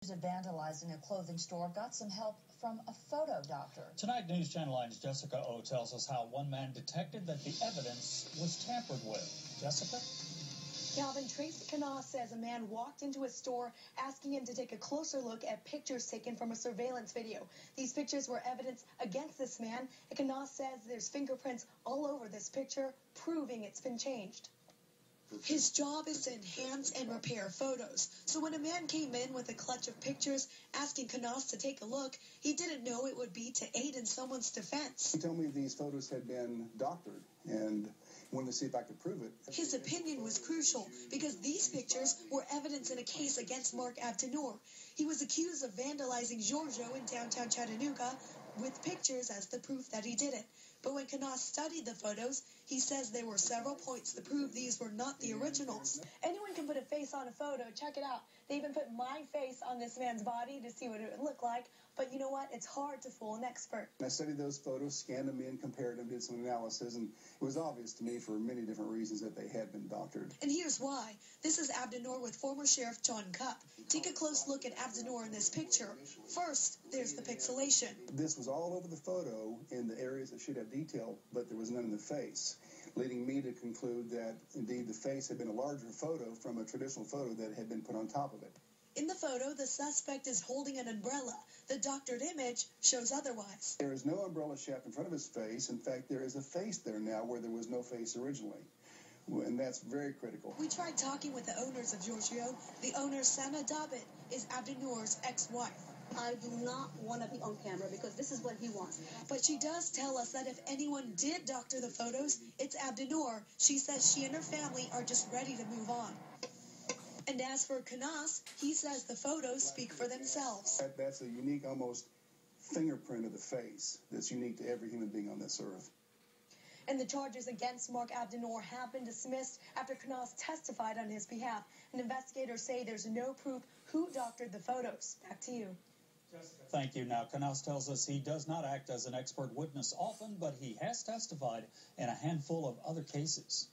accused of vandalizing a clothing store got some help from a photo doctor. Tonight, News Channel 9's Jessica O tells us how one man detected that the evidence was tampered with. Jessica? Calvin, Tracy Canas says a man walked into a store asking him to take a closer look at pictures taken from a surveillance video. These pictures were evidence against this man, and Canas says there's fingerprints all over this picture, proving it's been changed. His job is to enhance and repair photos. So when a man came in with a clutch of pictures asking Canas to take a look, he didn't know it would be to aid in someone's defense. He told me these photos had been doctored and wanted to see if I could prove it. His opinion was crucial because these pictures were evidence in a case against Mark Abdennour. He was accused of vandalizing Giorgio in downtown Chattanooga with pictures as the proof that he did it. But when Canas studied the photos, he says there were several points to prove these were not the originals. Anyone can put a face on a photo. Check it out. They even put my face on this man's body to see what it would look like. But you know what? It's hard to fool an expert. I studied those photos, scanned them in, compared them, did some analysis, and it was obvious to me for many different reasons that they had been doctored. And here's why. This is Abdennour with former Sheriff John Cupp. Take a close look at Abdennour in this picture. First, there's the pixelation. This was all over the photo in the areas that should have detail, but there was none in the face, leading me to conclude that, indeed, the face had been a larger photo from a traditional photo that had been put on top of it. In the photo, the suspect is holding an umbrella. The doctored image shows otherwise. There is no umbrella shaft in front of his face. In fact, there is a face there now where there was no face originally. And that's very critical. We tried talking with the owners of Giorgio. The owner, Sana Dabbit, is Abdennour's ex-wife. I do not want to be on camera because this is what he wants. But she does tell us that if anyone did doctor the photos, it's Abdennour. She says she and her family are just ready to move on. And as for Canas, he says the photos speak for themselves. That's a unique, almost fingerprint of the face that's unique to every human being on this earth. And the charges against Mark Abdennour have been dismissed after Canas testified on his behalf. And investigators say there's no proof who doctored the photos. Back to you. Thank you. Now, Canas tells us he does not act as an expert witness often, but he has testified in a handful of other cases.